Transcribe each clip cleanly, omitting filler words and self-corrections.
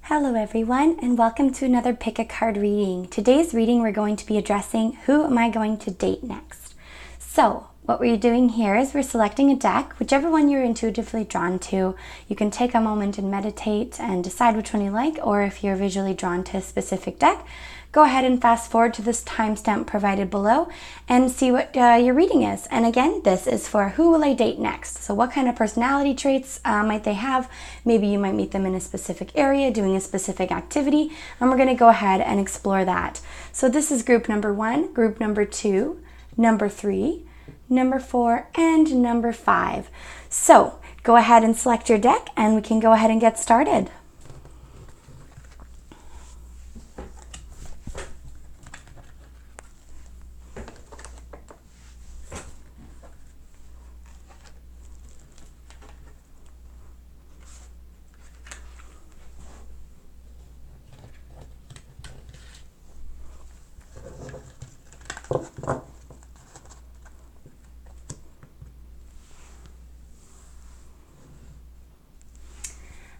Hello everyone, and welcome to another Pick a Card reading. Today's reading we're going to be addressing who am I going to date next. So what we're doing here is we're selecting a deck, whichever one you're intuitively drawn to. You can take a moment and meditate and decide which one you like, or if you're visually drawn to a specific deck, go ahead and fast forward to this timestamp provided below and see what your reading is. And again, this is for who will I date next. So what kind of personality traits might they have? Maybe you might meet them in a specific area, doing a specific activity, and we're going to go ahead and explore that. So this is group number 1, group number 2, number 3, number 4, and number 5. So go ahead and select your deck and we can go ahead and get started.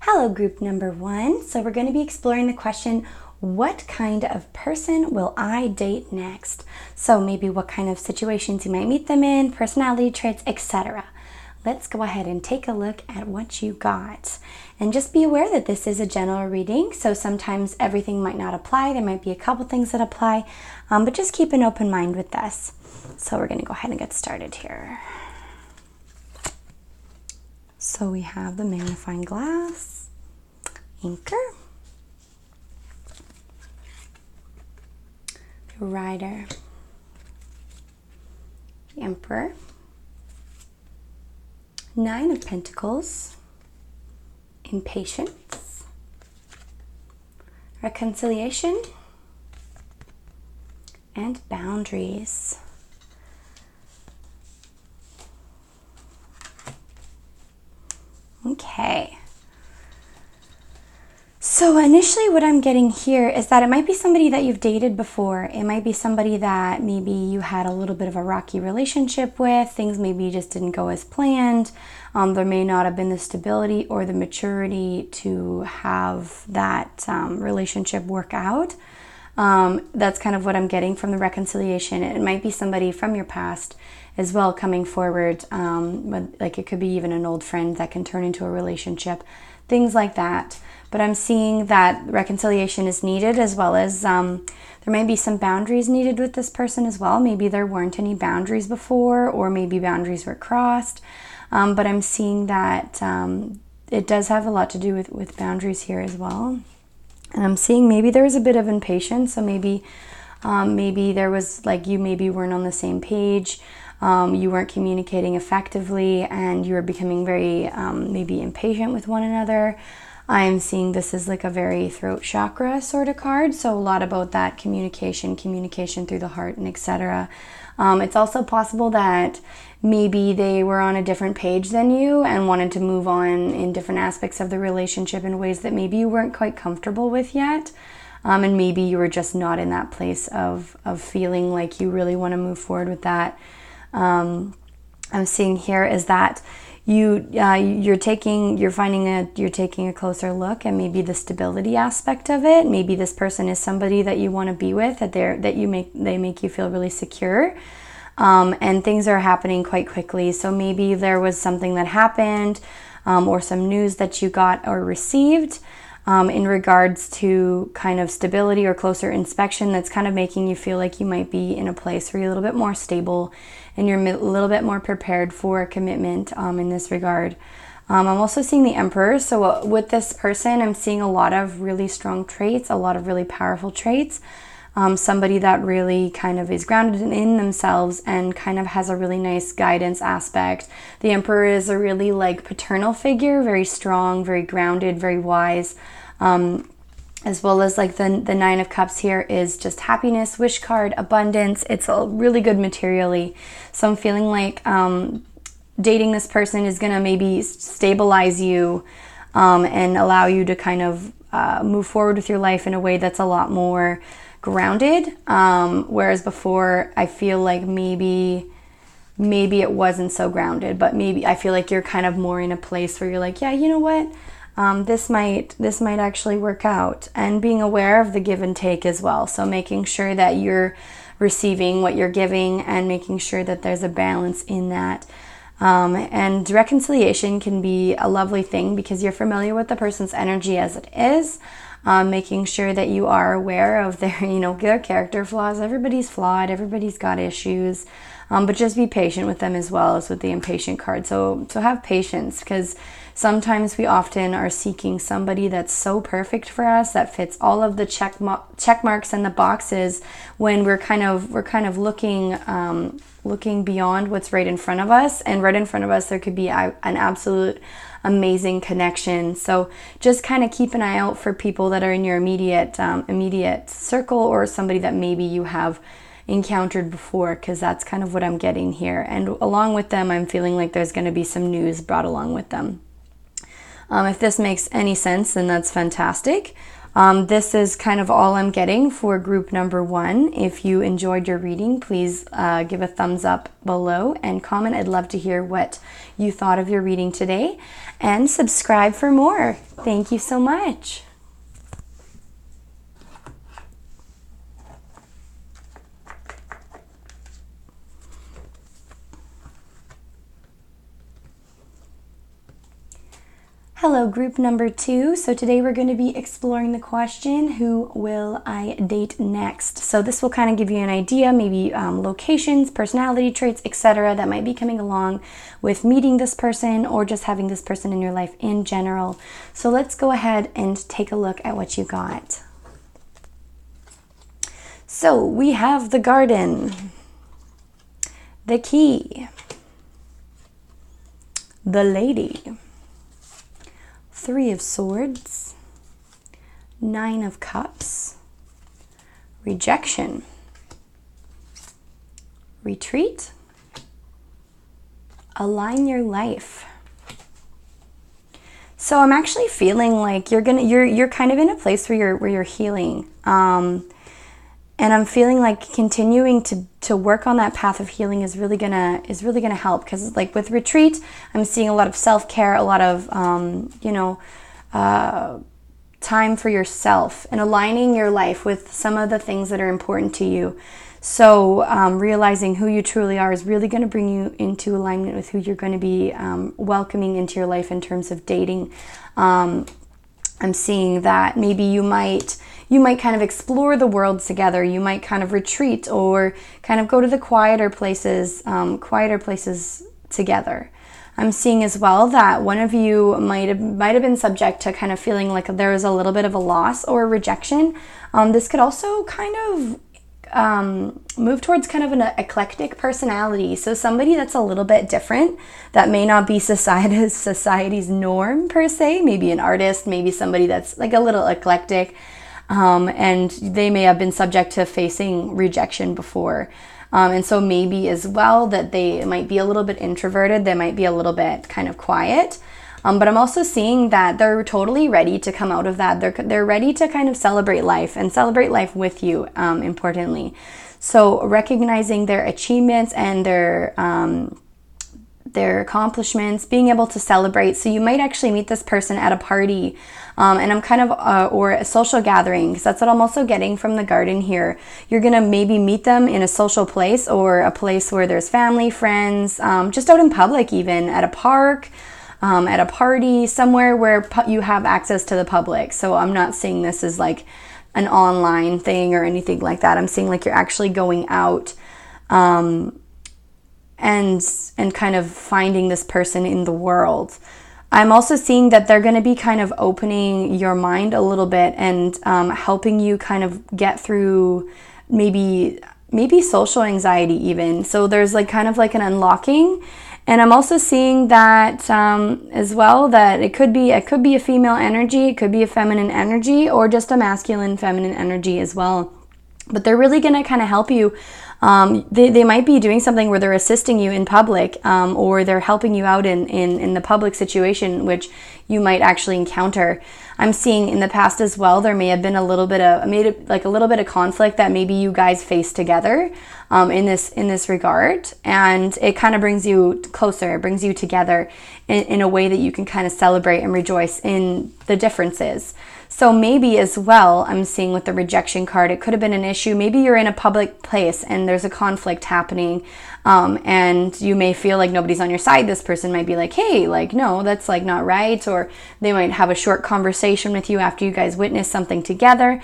Hello, group number 1. So we're going to be exploring the question, what kind of person will I date next? So maybe what kind of situations you might meet them in, personality traits, etc. Let's go ahead and take a look at what you got. And just be aware that this is a general reading, so sometimes everything might not apply. There might be a couple things that apply, but just keep an open mind with this. So we're going to go ahead and get started here. So we have the magnifying glass, anchor, the rider, the emperor, 9 of Pentacles, impatience, reconciliation, and boundaries. Okay. So initially what I'm getting here is that it might be somebody that you've dated before. It might be somebody that maybe you had a little bit of a rocky relationship with. Things maybe just didn't go as planned. There may not have been the stability or the maturity to have that relationship work out. That's kind of what I'm getting from the reconciliation. It might be somebody from your past as well coming forward. Like it could be even an old friend that can turn into a relationship. Things like that. But I'm seeing that reconciliation is needed, as well as there may be some boundaries needed with this person as well. Maybe there weren't any boundaries before, or maybe boundaries were crossed. But I'm seeing that it does have a lot to do with boundaries here as well. And I'm seeing maybe there was a bit of impatience. So maybe there was, like, you maybe weren't on the same page. You weren't communicating effectively, and you were becoming very maybe impatient with one another. I'm seeing this as like a very throat chakra sort of card, so a lot about that communication through the heart, and etc. It's also possible that maybe they were on a different page than you and wanted to move on in different aspects of the relationship in ways that maybe you weren't quite comfortable with yet. And maybe you were just not in that place of feeling like you really want to move forward with that. I'm seeing here is that you're taking a closer look at maybe the stability aspect of it. Maybe this person is somebody that you want to be with, they make you feel really secure. And things are happening quite quickly. So maybe there was something that happened, or some news that you got or received in regards to kind of stability or closer inspection that's kind of making you feel like you might be in a place where you're a little bit more stable and you're a little bit more prepared for a commitment in this regard. I'm also seeing the Emperor. So with this person, I'm seeing a lot of really strong traits, a lot of really powerful traits. Somebody that really kind of is grounded in themselves and kind of has a really nice guidance aspect. The Emperor is a really like paternal figure, very strong, very grounded, very wise. As well as like the 9 of Cups here is just happiness, wish card, abundance. It's a really good materially. So I'm feeling like dating this person is going to maybe stabilize you and allow you to kind of move forward with your life in a way that's a lot more grounded, whereas before I feel like maybe it wasn't so grounded, but maybe I feel like you're kind of more in a place where you're like, yeah, you know what, this might actually work out. And being aware of the give and take as well. So making sure that you're receiving what you're giving and making sure that there's a balance in that. And reconciliation can be a lovely thing because you're familiar with the person's energy as it is. Making sure that you are aware of their, their character flaws. Everybody's flawed. Everybody's got issues. But just be patient with them as well as with the impatient card. So have patience, because sometimes we often are seeking somebody that's so perfect for us, that fits all of the check marks and the boxes, when we're kind of looking beyond what's right in front of us. And right in front of us, there could be an absolute amazing connection. So just kind of keep an eye out for people that are in your immediate circle, or somebody that maybe you have encountered before, because that's kind of what I'm getting here. And along with them, I'm feeling like there's going to be some news brought along with them. If this makes any sense, then that's fantastic. This is kind of all I'm getting for group number 1. If you enjoyed your reading, please give a thumbs up below and comment. I'd love to hear what you thought of your reading today, and subscribe for more. Thank you so much. Hello, group number 2. So today we're going to be exploring the question, who will I date next? So this will kind of give you an idea, maybe locations, personality traits, etc. that might be coming along with meeting this person, or just having this person in your life in general. So let's go ahead and take a look at what you got. So we have the Garden, the Key, the Lady, 3 of Swords, 9 of Cups, Rejection, Retreat, Align Your Life. So I'm actually feeling like you're kind of in a place where you're healing. And I'm feeling like continuing to work on that path of healing is really gonna help, because like with retreat, I'm seeing a lot of self-care, a lot of time for yourself, and aligning your life with some of the things that are important to you. So realizing who you truly are is really going to bring you into alignment with who you're going to be welcoming into your life in terms of dating. I'm seeing that maybe you might kind of explore the world together. You might kind of retreat, or kind of go to the quieter places together. I'm seeing as well that one of you might have been subject to kind of feeling like there was a little bit of a loss or a rejection. This could also kind of move towards kind of an eclectic personality. So somebody that's a little bit different, that may not be society's norm per se. Maybe an artist, maybe somebody that's like a little eclectic. And they may have been subject to facing rejection before. And so maybe as well that they might be a little bit introverted, they might be a little bit kind of quiet. But I'm also seeing that they're totally ready to come out of that. They're ready to kind of celebrate life, and celebrate life with you, importantly. So recognizing their achievements and their accomplishments, being able to celebrate. So you might actually meet this person at a party, and I'm kind of, or a social gathering, because that's what I'm also getting from the Garden here. You're going to maybe meet them in a social place, or a place where there's family, friends, just out in public, even at a park, at a party, somewhere where you have access to the public. So I'm not seeing this as like an online thing or anything like that. I'm seeing like you're actually going out, and kind of finding this person in the world. I'm also seeing that they're going to be kind of opening your mind a little bit, and helping you kind of get through maybe social anxiety even. So there's like kind of like an unlocking. And I'm also seeing that as well, that it could be a female energy, it could be a feminine energy, or just a masculine feminine energy as well. But they're really going to kind of help you They might be doing something where they're assisting you in public, or they're helping you out in the public situation, which you might actually encounter. I'm seeing in the past as well, there may have been a little bit of conflict that maybe you guys face together in this regard, and it kind of brings you closer, it brings you together in a way that you can kind of celebrate and rejoice in the differences. So maybe as well, I'm seeing with the rejection card, it could have been an issue. Maybe you're in a public place and there's a conflict happening, and you may feel like nobody's on your side. This person might be like, hey, like, no, that's like not right. Or they might have a short conversation with you after you guys witness something together.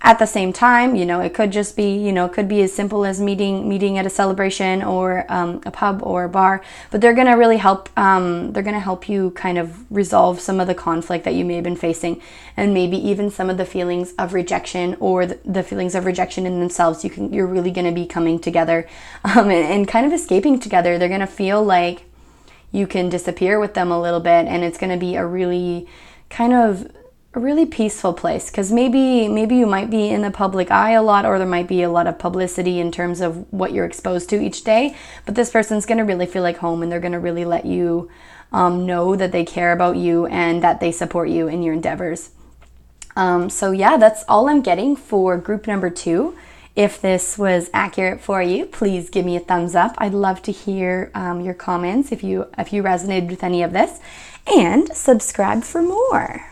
At the same time, it could just be, it could be as simple as meeting at a celebration or a pub or a bar, but they're going to really help, they're going to help you kind of resolve some of the conflict that you may have been facing, and maybe even some of the feelings of rejection or the feelings of rejection in themselves. You're really going to be coming together and kind of escaping together. They're going to feel like you can disappear with them a little bit, and it's going to be a really peaceful place, because maybe you might be in the public eye a lot, or there might be a lot of publicity in terms of what you're exposed to each day, but this person's going to really feel like home, and they're going to really let you know that they care about you and that they support you in your endeavors. So yeah, that's all I'm getting for group number 2. If this was accurate for you, please give me a thumbs up. I'd love to hear your comments if you resonated with any of this, and subscribe for more.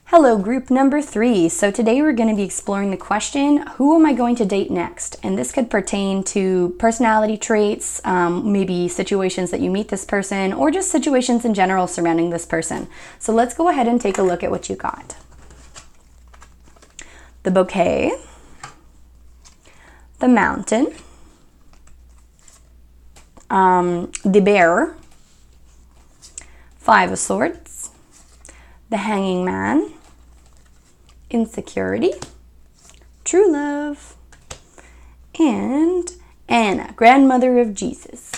Hello, group number 3. So today we're going to be exploring the question, who am I going to date next? And this could pertain to personality traits, maybe situations that you meet this person, or just situations in general surrounding this person. So let's go ahead and take a look at what you got. The bouquet, the mountain, the bear, 5 of swords, the hanging man, insecurity, true love, and Anna, grandmother of Jesus.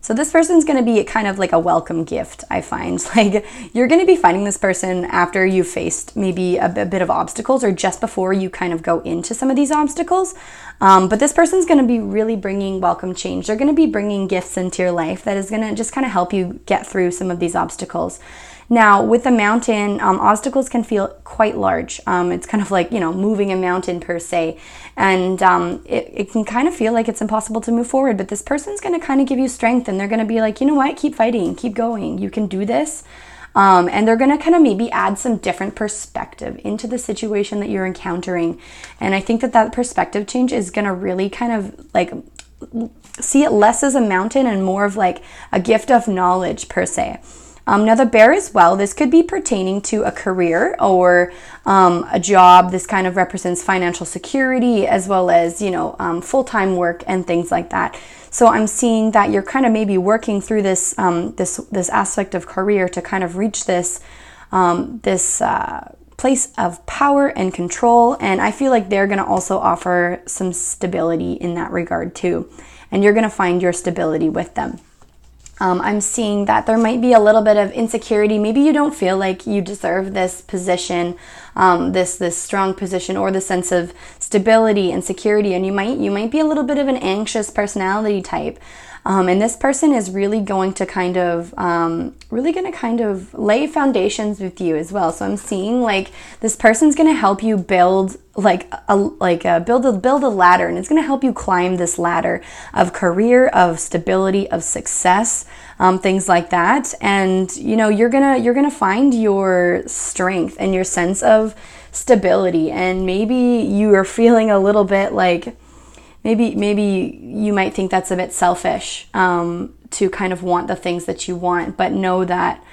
So this person's going to be kind of like a welcome gift, I find. Like, you're going to be finding this person after you've faced maybe a bit of obstacles, or just before you kind of go into some of these obstacles. But this person's going to be really bringing welcome change. They're going to be bringing gifts into your life that is going to just kind of help you get through some of these obstacles. Now, with the mountain, obstacles can feel quite large. It's kind of like, moving a mountain per se. And it can kind of feel like it's impossible to move forward. But this person's going to kind of give you strength, and they're going to be like, you know what, keep fighting, keep going. You can do this. And they're going to kind of maybe add some different perspective into the situation that you're encountering. And I think that perspective change is going to really kind of like see it less as a mountain and more of like a gift of knowledge per se. Now the bear as well, this could be pertaining to a career or a job. This kind of represents financial security, as well as, full-time work and things like that. So I'm seeing that you're kind of maybe working through this this aspect of career to kind of reach this place of power and control. And I feel like they're going to also offer some stability in that regard too. And you're going to find your stability with them. I'm seeing that there might be a little bit of insecurity. Maybe you don't feel like you deserve this position, this strong position, or the sense of stability and security, and you might be a little bit of an anxious personality type. And this person is really going to kind of lay foundations with you as well. So I'm seeing like this person's going to help you build build a ladder, and it's going to help you climb this ladder of career, of stability, of success, things like that. And you're gonna find your strength and your sense of stability. And maybe you are feeling a little bit like maybe you might think that's a bit selfish to kind of want the things that you want, but know that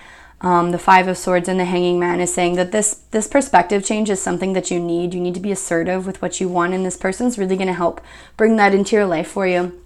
the 5 of Swords and the Hanging Man is saying that this perspective change is something that you need. You need to be assertive with what you want, and this person's really going to help bring that into your life for you.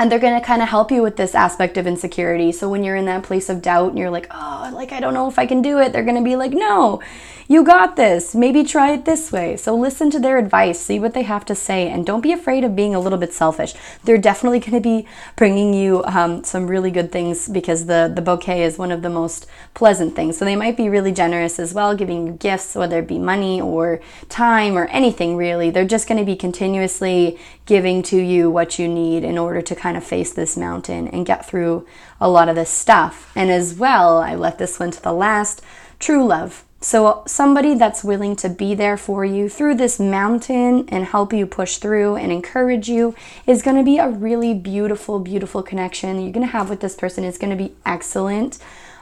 And they're going to kind of help you with this aspect of insecurity. So when you're in that place of doubt and you're like, oh, like I don't know if I can do it, they're going to be like, no, You got this. Maybe try it this way. So listen to their advice, see what they have to say, and don't be afraid of being a little bit selfish. They're definitely going to be bringing you some really good things, because the bouquet is one of the most pleasant things. So they might be really generous as well, giving you gifts, whether it be money or time or anything really. They're just going to be continuously giving to you what you need in order to kind of face this mountain and get through a lot of this stuff. And as well, I left this one to the last, true love. So somebody that's willing to be there for you through this mountain and help you push through and encourage you is going to be a really beautiful, beautiful connection you're going to have with this person. It's going to be excellent.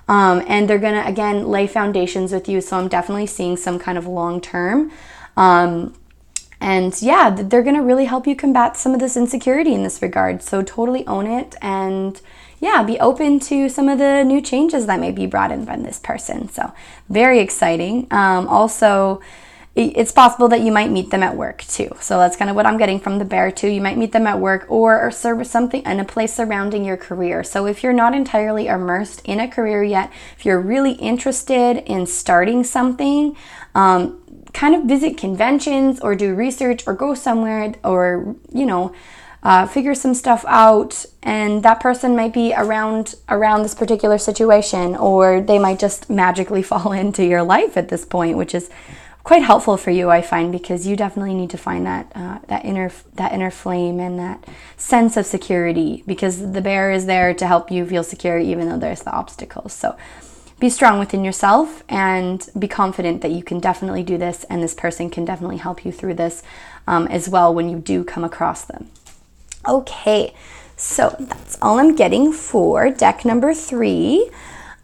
And they're going to, again, lay foundations with you. So I'm definitely seeing some kind of long-term. And yeah, they're going to really help you combat some of this insecurity in this regard. So totally own it, and yeah, be open to some of the new changes that may be brought in by this person. So very exciting. Also, it's possible that you might meet them at work too. So that's kind of what I'm getting from the bear too. You might meet them at work or serve something in a place surrounding your career. So if you're not entirely immersed in a career yet, if you're really interested in starting something, kind of visit conventions or do research or go somewhere or, figure some stuff out, and that person might be around this particular situation, or they might just magically fall into your life at this point, which is quite helpful for you, I find, because you definitely need to find that inner flame and that sense of security, because the bear is there to help you feel secure even though there's the obstacles. So be strong within yourself and be confident that you can definitely do this, and this person can definitely help you through this as well when you do come across them. Okay, so that's all I'm getting for deck number 3.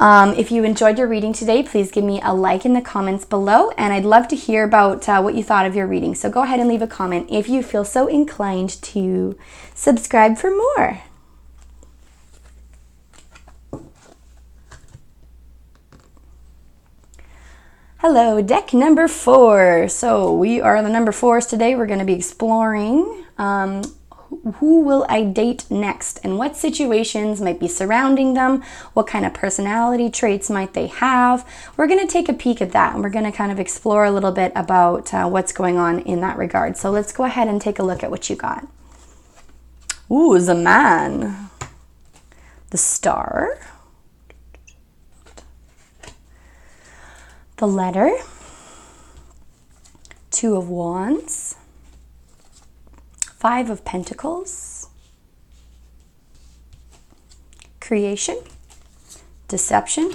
If you enjoyed your reading today, please give me a like in the comments below, and I'd love to hear about what you thought of your reading. So go ahead and leave a comment if you feel so inclined to subscribe for more. Hello, deck number 4. So we are the number 4s today. We're going to be exploring who will I date next, and what situations might be surrounding them, what kind of personality traits might they have. We're going to take a peek at that, and we're going to kind of explore a little bit about what's going on in that regard. So let's go ahead and take a look at what you got. Ooh, the man. The Star. The Letter. 2 of Wands. 5 of Pentacles. Creation. Deception.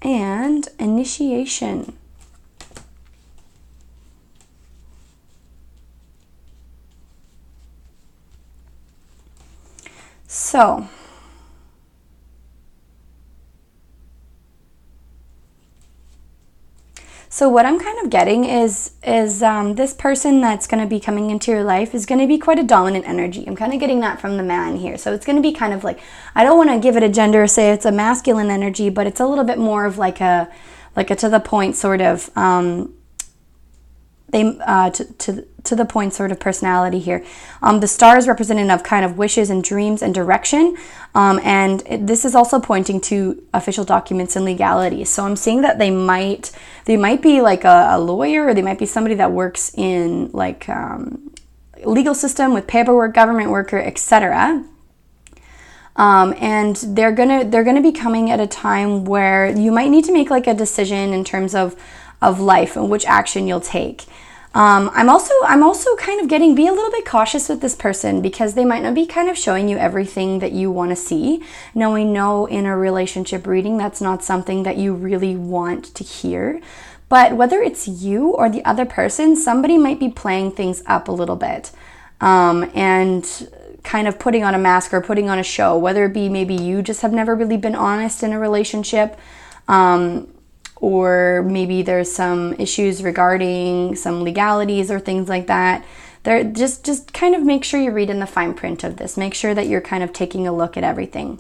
And Initiation. So what I'm kind of getting is this person that's going to be coming into your life is going to be quite a dominant energy. I'm kind of getting that from the man here. So it's going to be kind of like, I don't want to give it a gender or say it's a masculine energy, but it's a little bit more of like a to the point sort of to the point sort of personality here. The Star is representative of kind of wishes and dreams and direction, and this is also pointing to official documents and legality. So I'm seeing that they might be like a lawyer, or they might be somebody that works in like legal system with paperwork, government worker, etc. And they're gonna be coming at a time where you might need to make like a decision in terms of life and which action you'll take. I'm also kind of getting, be a little bit cautious with this person, because they might not be kind of showing you everything that you want to see. Now, we know in a relationship reading that's not something that you really want to hear, but whether it's you or the other person, somebody might be playing things up a little bit, and kind of putting on a mask or putting on a show, whether it be maybe you just have never really been honest in a relationship, or maybe there's some issues regarding some legalities or things like that. They're just kind of make sure you read in the fine print of this. Make sure that you're kind of taking a look at everything.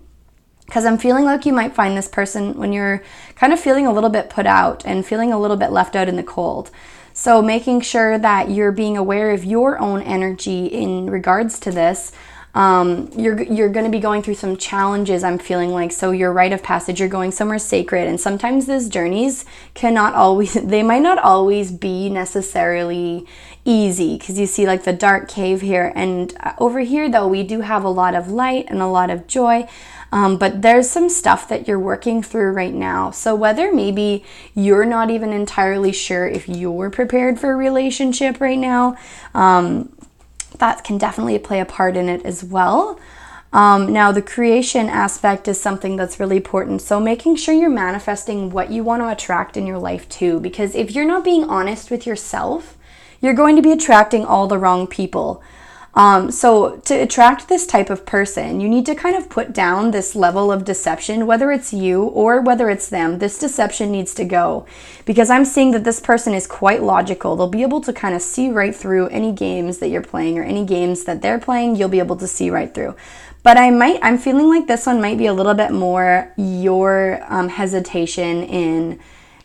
Because I'm feeling like you might find this person when you're kind of feeling a little bit put out and feeling a little bit left out in the cold. So making sure that you're being aware of your own energy in regards to this, You're going to be going through some challenges, I'm feeling like. So your rite of passage, you're going somewhere sacred, and sometimes these journeys they might not always be necessarily easy, because you see like the dark cave here, and over here though we do have a lot of light and a lot of joy. But there's some stuff that you're working through right now. So whether maybe you're not even entirely sure if you're prepared for a relationship right now, that can definitely play a part in it as well. Now, the creation aspect is something that's really important. So making sure you're manifesting what you want to attract in your life too. Because if you're not being honest with yourself, you're going to be attracting all the wrong people. So to attract this type of person, you need to kind of put down this level of deception, whether it's you or whether it's them. This deception needs to go, because I'm seeing that this person is quite logical. They'll be able to kind of see right through any games that you're playing, or any games that they're playing, you'll be able to see right through. But I'm feeling like this one might be a little bit more your hesitation in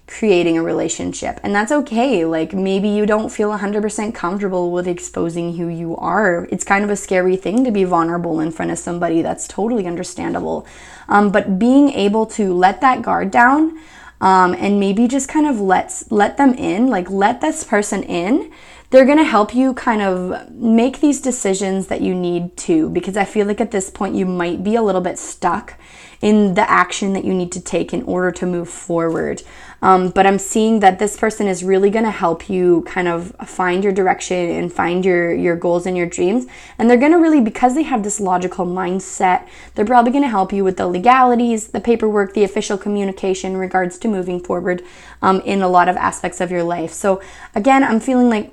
creating a relationship, and that's okay. Like, maybe you don't feel 100% comfortable with exposing who you are. It's kind of a scary thing to be vulnerable in front of somebody. That's totally understandable. But being able to let that guard down, and maybe just kind of let them in, like let this person in. They're going to help you kind of make these decisions that you need to, because I feel like at this point you might be a little bit stuck in the action that you need to take in order to move forward. But I'm seeing that this person is really going to help you kind of find your direction and find your goals and your dreams. And they're going to really, because they have this logical mindset, they're probably going to help you with the legalities, the paperwork, the official communication in regards to moving forward in a lot of aspects of your life. So again, I'm feeling like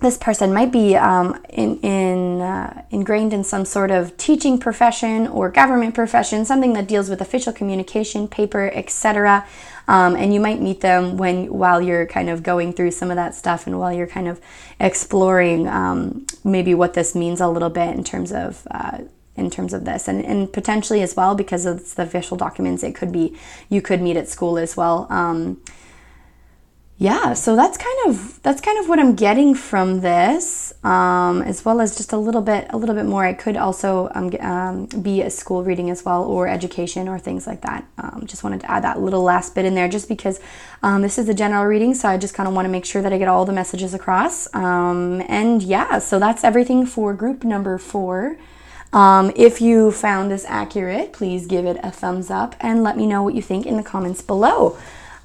this person might be ingrained in some sort of teaching profession or government profession, something that deals with official communication, paper, etc. And you might meet them while you're kind of going through some of that stuff, and while you're kind of exploring maybe what this means a little bit in terms of this, and potentially as well, because it's the official documents, it could be you could meet at school as well. Yeah, so that's kind of what I'm getting from this, as well as just a little bit more. It could also be a school reading as well, or education, or things like that. Just wanted to add that little last bit in there, just because this is a general reading, so I just kind of want to make sure that I get all the messages across. And yeah, so that's everything for group number 4. If you found this accurate, please give it a thumbs up and let me know what you think in the comments below.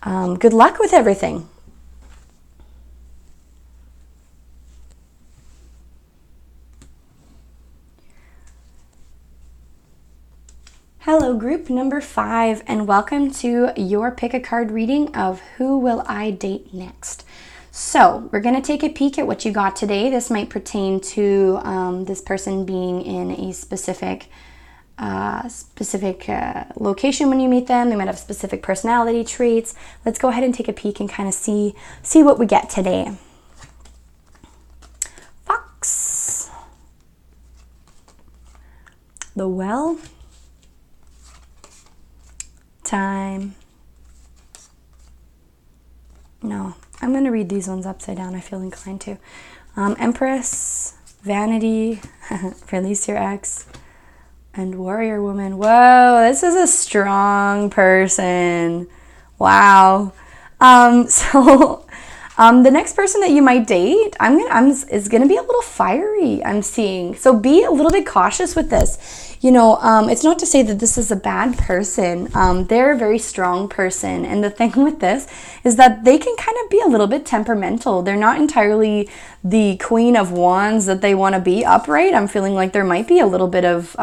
Good luck with everything. Hello, group number 5, and welcome to your pick a card reading of Who Will I Date Next? So we're going to take a peek at what you got today. This might pertain to this person being in a specific location when you meet them. They might have specific personality traits. Let's go ahead and take a peek and kind of see what we get today. Fox. The Well. Time. No, I'm going to read these ones upside down. I feel inclined to. Empress, Vanity, Release Your Ex, and Warrior Woman. Whoa, this is a strong person. Wow. The next person that you might date, is going to be a little fiery, I'm seeing. So be a little bit cautious with this. You know, it's not to say that this is a bad person. They're a very strong person. And the thing with this is that they can kind of be a little bit temperamental. They're not entirely the Queen of Wands that they want to be upright. I'm feeling like there might be a little bit of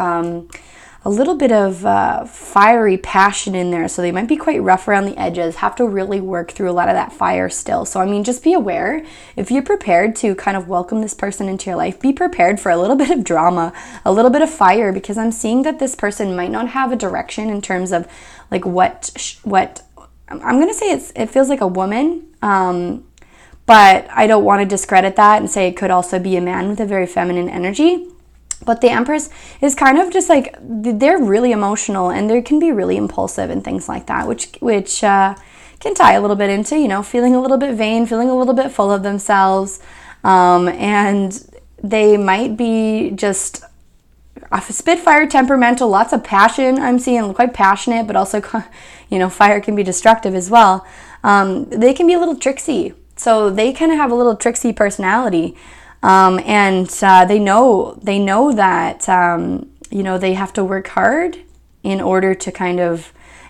fiery passion in there. So they might be quite rough around the edges, have to really work through a lot of that fire still. So, I mean, just be aware. If you're prepared to kind of welcome this person into your life, be prepared for a little bit of drama, a little bit of fire, because I'm seeing that this person might not have a direction in terms of like what I'm going to say it feels like a woman. But I don't want to discredit that and say it could also be a man with a very feminine energy. But the Empress is kind of just like, they're really emotional, and they can be really impulsive and things like that, which can tie a little bit into, you know, feeling a little bit vain, feeling a little bit full of themselves. And they might be just, Spitfire, temperamental, lots of passion. I'm seeing quite passionate, but also, fire can be destructive as well. They can be a little tricksy. So they kind of have a little tricksy personality. And they know that, they have to work hard in order to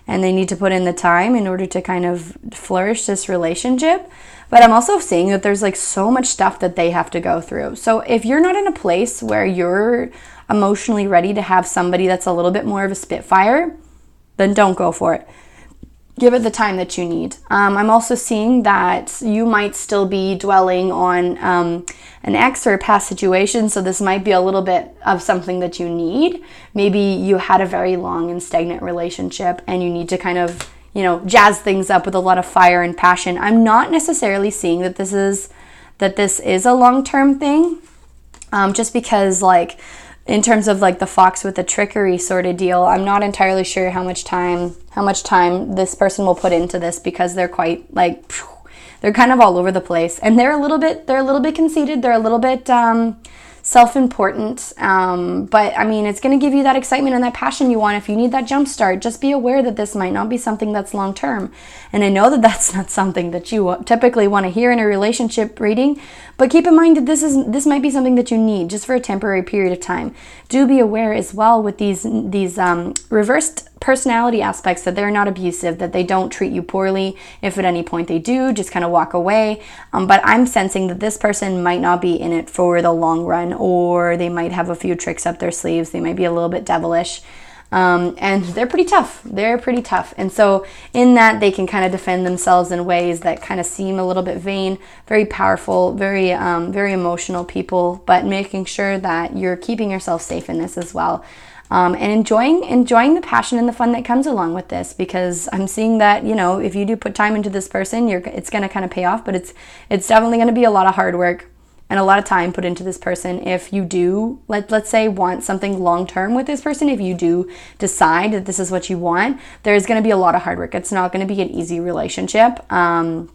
and they need to put in the time in order to kind of flourish this relationship. But I'm also seeing that there's like so much stuff that they have to go through. So if you're not in a place where you're emotionally ready to have somebody that's a little bit more of a Spitfire, then don't go for it. Give it the time that you need. I'm also seeing that you might still be dwelling on an ex or a past situation, so this might be a little bit of something that you need. Maybe you had a very long and stagnant relationship and you need to kind of, jazz things up with a lot of fire and passion. I'm not necessarily seeing that this is a long-term thing, just because in terms of the fox with the trickery sort of deal, I'm not entirely sure how much time this person will put into this, because they're quite they're kind of all over the place, and they're a little bit conceited, they're a little bit self-important, but I mean, it's going to give you that excitement and that passion you want. If you need that jump start, just be aware that this might not be something that's long-term. And I know that that's not something that you typically want to hear in a relationship reading, but keep in mind that this might be something that you need just for a temporary period of time. Do be aware as well with these reversed personality aspects, that they're not abusive, that they don't treat you poorly. If at any point they do, just kind of walk away. But I'm sensing that this person might not be in it for the long run, or they might have a few tricks up their sleeves. They might be a little bit devilish. And they're pretty tough. And so in that, they can kind of defend themselves in ways that kind of seem a little bit vain, very powerful, very emotional people, but making sure that you're keeping yourself safe in this as well. And enjoying the passion and the fun that comes along with this, because I'm seeing that, if you do put time into this person, it's going to kind of pay off, but it's definitely going to be a lot of hard work and a lot of time put into this person. If you do, let's say, want something long-term with this person, if you do decide that this is what you want, there's going to be a lot of hard work. It's not going to be an easy relationship. And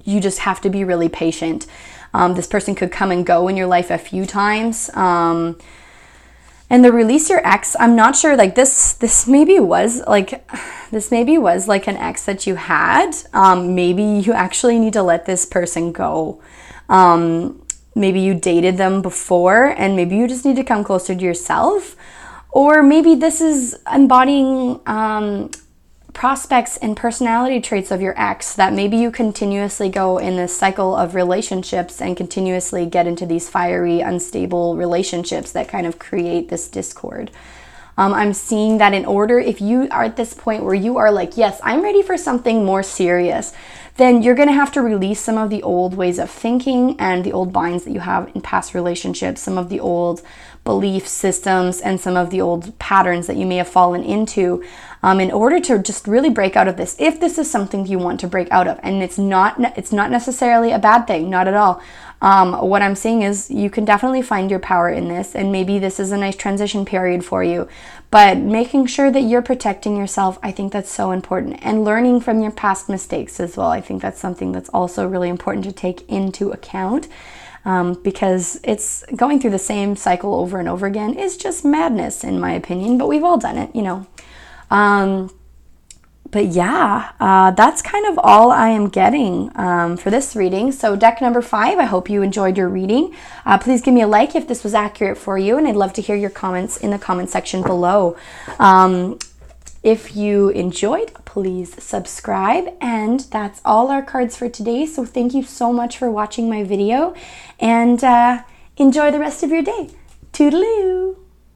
you just have to be really patient. This person could come and go in your life a few times. And the release your ex, I'm not sure, this maybe was like an ex that you had. Maybe you actually need to let this person go. Maybe you dated them before and maybe you just need to come closer to yourself. Or maybe this is embodying prospects and personality traits of your ex, that maybe you continuously go in this cycle of relationships and continuously get into these fiery, unstable relationships that kind of create this discord. I'm seeing that if you are at this point where you are like, yes, I'm ready for something more serious, then you're going to have to release some of the old ways of thinking and the old binds that you have in past relationships, some of the old belief systems and some of the old patterns that you may have fallen into, in order to just really break out of this. If this is something you want to break out of, and it's not necessarily a bad thing, not at all. What I'm seeing is you can definitely find your power in this, and maybe this is a nice transition period for you, but making sure that you're protecting yourself, I think that's so important, and learning from your past mistakes as well. I think that's something that's also really important to take into account, because it's going through the same cycle over and over again is just madness, in my opinion, but we've all done it, But yeah, that's kind of all I am getting for this reading. So deck number 5, I hope you enjoyed your reading. Please give me a like if this was accurate for you, and I'd love to hear your comments in the comment section below. If you enjoyed, please subscribe, and that's all our cards for today. So thank you so much for watching my video, and enjoy the rest of your day. Toodaloo!